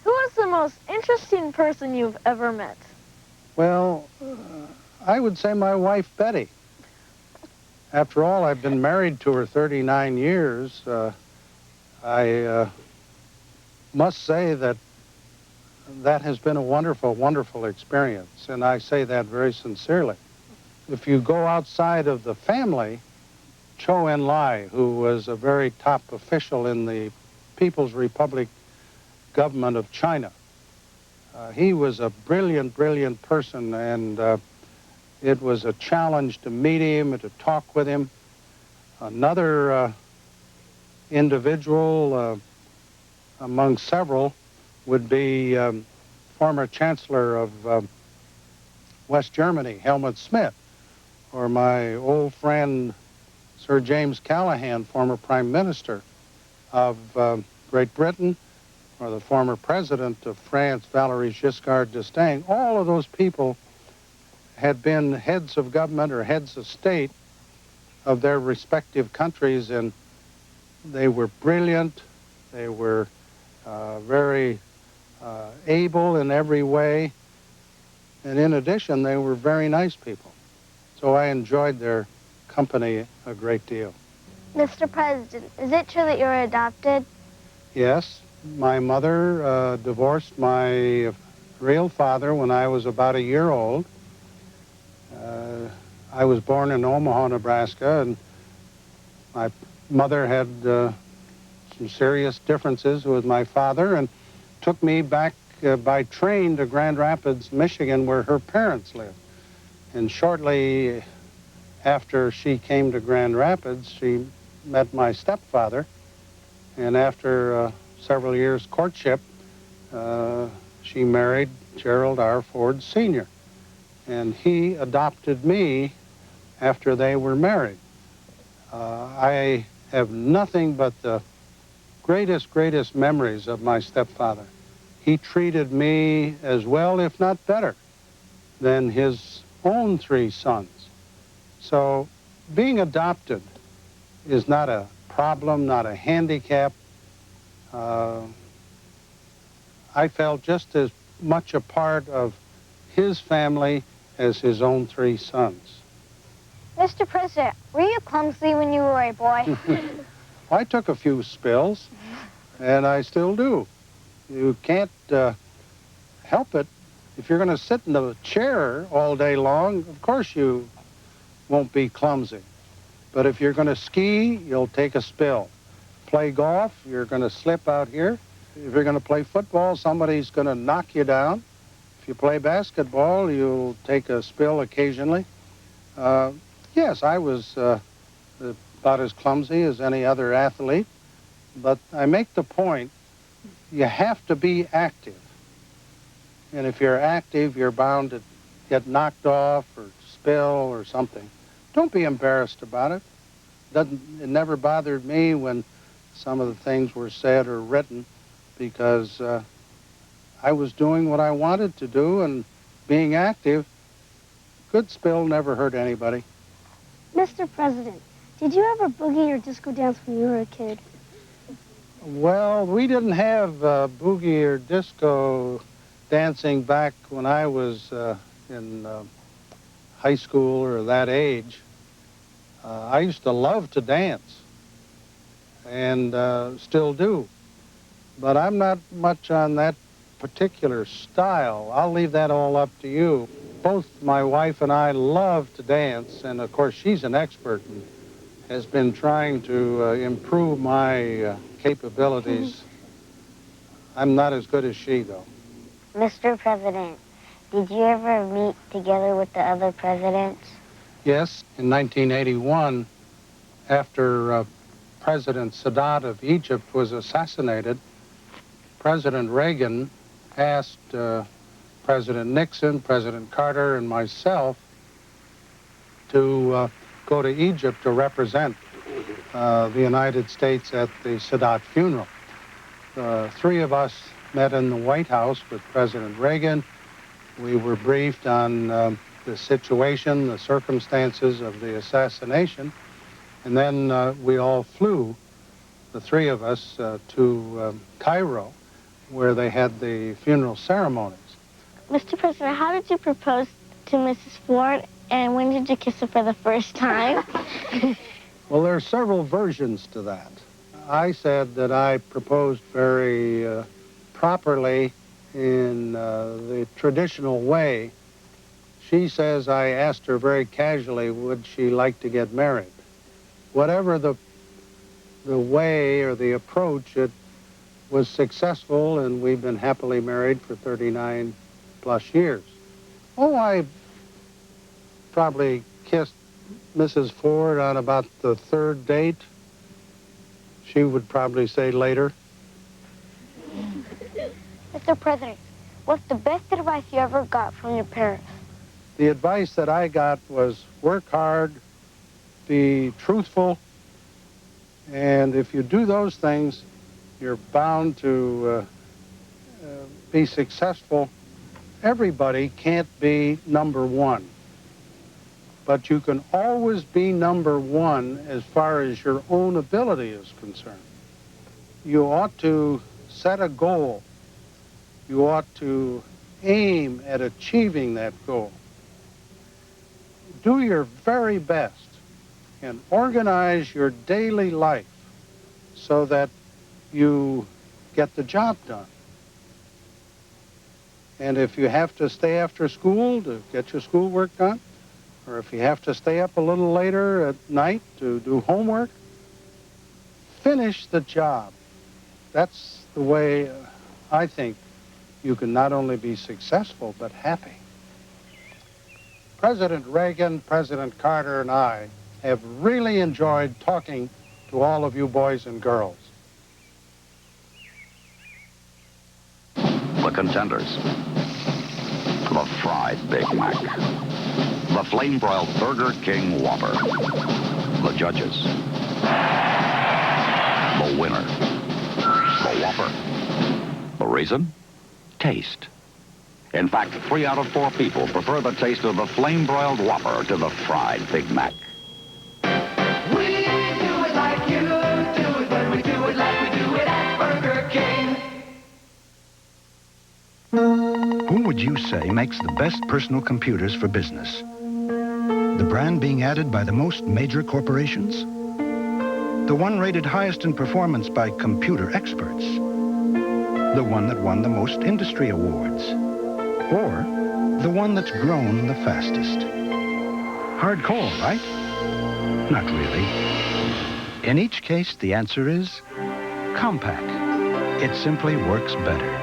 Speaker 10: who is the most interesting person you've ever met?
Speaker 3: Well, I would say my wife, Betty. After all, I've been married to her 39 years. I must say that has been a wonderful experience, and I say that very sincerely. If you go outside of the family, Chou Enlai, who was a very top official in the People's Republic government of China, he was a brilliant person, and it was a challenge to meet him and to talk with him. Another individual among several would be former Chancellor of West Germany, Helmut Schmidt, or my old friend Sir James Callahan, former Prime Minister of Great Britain, or the former President of France, Valéry Giscard d'Estaing. All of those people had been heads of government or heads of state of their respective countries, and they were brilliant. They were very able in every way, and in addition, they were very nice people. So I enjoyed their company a great deal.
Speaker 5: Mr. President, is it true that you were adopted?
Speaker 3: Yes, my mother divorced my real father when I was about a year old. I was born in Omaha, Nebraska, and my mother had some serious differences with my father and took me back by train to Grand Rapids, Michigan, where her parents lived. And shortly after she came to Grand Rapids, she met my stepfather, and after several years' courtship, she married Gerald R. Ford Sr., and he adopted me after they were married. I have nothing but the greatest memories of my stepfather. He treated me as well, if not better, than his own 3 sons. So being adopted is not a problem, not a handicap. I felt just as much a part of his family as his own 3 sons.
Speaker 5: Mr. President, were you clumsy when you were a boy?
Speaker 3: I took a few spills, and I still do. You can't help it. If you're going to sit in the chair all day long, of course you won't be clumsy. But if you're going to ski, you'll take a spill. Play golf, you're going to slip out here. If you're going to play football, somebody's going to knock you down. If you play basketball, you'll take a spill occasionally. Yes, I was about as clumsy as any other athlete, but I make the point, you have to be active. And if you're active, you're bound to get knocked off or spill or something. Don't be embarrassed about it. It never bothered me when some of the things were said or written, because I was doing what I wanted to do and being active. Good spill never hurt anybody.
Speaker 5: Mr. President, did you ever boogie or disco dance when you were a kid?
Speaker 3: Well, we didn't have boogie or disco dancing back when I was in high school or that age. I used to love to dance, and still do. But I'm not much on that particular style. I'll leave that all up to you. Both my wife and I love to dance, and of course she's an expert and has been trying to improve my capabilities. I'm not as good as she, though.
Speaker 5: Mr. President, did you ever meet together with the other presidents?
Speaker 3: Yes, in 1981, after President Sadat of Egypt was assassinated, President Reagan asked President Nixon, President Carter, and myself to go to Egypt to represent the United States at the Sadat funeral. Three of us met in the White House with President Reagan. We were briefed on the situation, the circumstances of the assassination, and then we all flew, the three of us, to Cairo, where they had the funeral ceremonies.
Speaker 5: Mr. President, how did you propose to Mrs. Ford, and when did you kiss her for the first time?
Speaker 3: Well, there are several versions to that. I said that I proposed very properly in the traditional way. She says I asked her very casually, would she like to get married? Whatever the way or the approach, it was successful, and we've been happily married for 39 plus years. Oh, I probably kissed Mrs. Ford on about the third date. She would probably say later.
Speaker 5: Mr. President, what's the best advice you ever got from your parents?
Speaker 3: The advice that I got was work hard, be truthful, and if you do those things, you're bound to be successful. Everybody can't be number one, but you can always be number one as far as your own ability is concerned. You ought to set a goal. You ought to aim at achieving that goal. Do your very best and organize your daily life so that you get the job done. And if you have to stay after school to get your schoolwork done, or if you have to stay up a little later at night to do homework, finish the job. That's the way I think you can not only be successful, but happy. President Reagan, President Carter, and I have really enjoyed talking to all of you boys and girls.
Speaker 12: The contenders. The fried Big Mac. The flame-broiled Burger King Whopper. The judges. The winner. The Whopper. The reason? Taste. In fact, 3 out of 4 people prefer the taste of the flame-broiled Whopper to the fried Big Mac.
Speaker 14: We do it like you do it when we do it like we do it at Burger King.
Speaker 20: Who would you say makes the best personal computers for business? The brand being added by the most major corporations? The one rated highest in performance by computer experts? The one that won the most industry awards? Or the one that's grown the fastest? Hard coal, right? Not really. In each case, the answer is compact. It simply works better.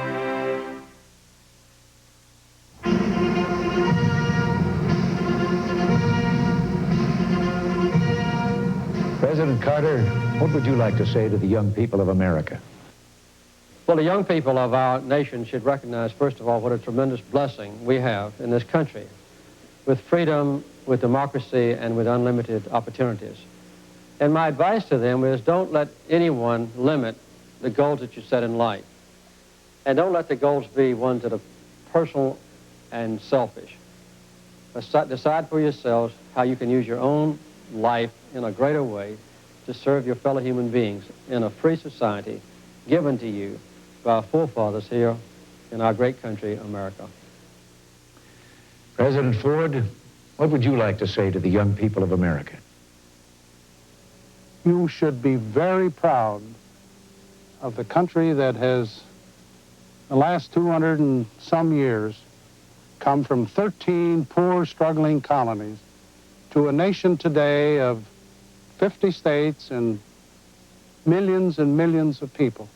Speaker 21: President Carter, what would you like to say to the young people of America?
Speaker 17: Well, the young people of our nation should recognize, first of all, what a tremendous blessing we have in this country, with freedom, with democracy, and with unlimited opportunities. And my advice to them is don't let anyone limit the goals that you set in life. And don't let the goals be ones that are personal and selfish. Decide for yourselves how you can use your own life in a greater way to serve your fellow human beings in a free society given to you by our forefathers here in our great country, America.
Speaker 21: President Ford, what would you like to say to the young people of America?
Speaker 3: You should be very proud of the country that has, the last 200 and some years, come from 13 poor, struggling colonies to a nation today of 50 states and millions of people.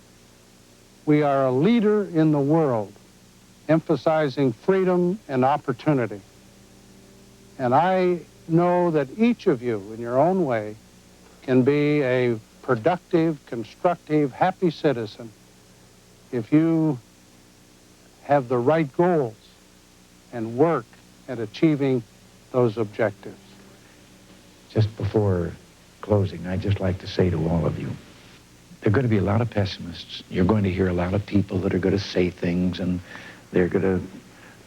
Speaker 3: We are a leader in the world, emphasizing freedom and opportunity. And I know that each of you, in your own way, can be a productive, constructive, happy citizen if you have the right goals and work at achieving those objectives.
Speaker 21: Just before closing, I'd just like to say to all of you, there are going to be a lot of pessimists. You're going to hear a lot of people that are going to say things, and they're going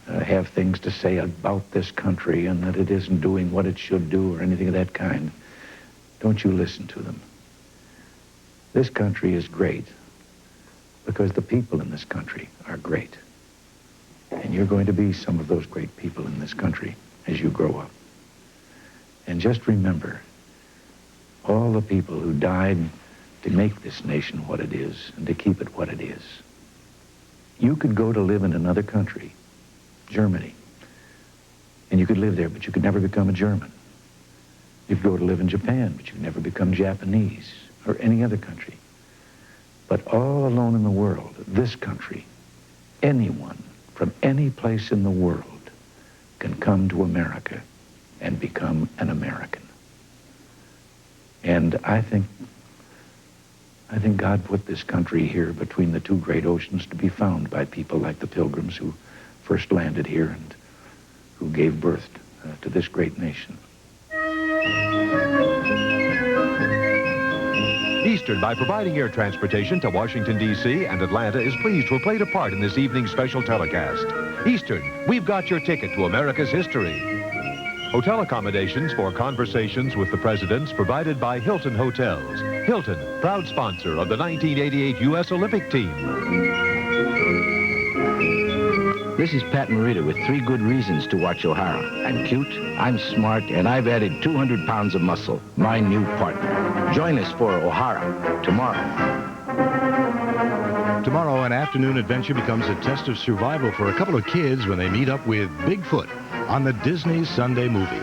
Speaker 21: to have things to say about this country and that it isn't doing what it should do or anything of that kind. Don't you listen to them. This country is great because the people in this country are great. And you're going to be some of those great people in this country as you grow up. And just remember, all the people who died to make this nation what it is and to keep it what it is. You could go to live in another country, Germany, and you could live there, but you could never become a German. You could go to live in Japan, but you could never become Japanese or any other country. But all alone in the world, this country, anyone from any place in the world can come to America and become an American. And I think God put this country here between the two great oceans to be found by people like the Pilgrims who first landed here and who gave birth to this great nation.
Speaker 2: Eastern, by providing air transportation to Washington, D.C. and Atlanta, is pleased to have played a part in this evening's special telecast. Eastern, we've got your ticket to America's history. Hotel accommodations for conversations with the presidents provided by Hilton Hotels. Hilton, proud sponsor of the 1988 U.S. Olympic team.
Speaker 22: This is Pat Morita with 3 good reasons to watch O'Hara. I'm cute, I'm smart, and I've added 200 pounds of muscle, my new partner. Join us for O'Hara tomorrow.
Speaker 1: Tomorrow, an afternoon adventure becomes a test of survival for a couple of kids when they meet up with Bigfoot on the Disney Sunday movie.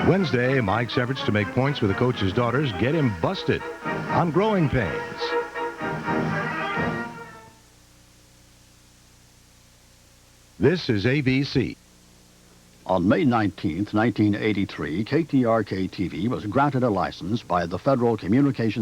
Speaker 1: Wednesday, Mike's efforts to make points with the coach's daughters get him busted on Growing Pains. This is ABC.
Speaker 24: On May 19, 1983, KTRK-TV was granted a license by the Federal Communications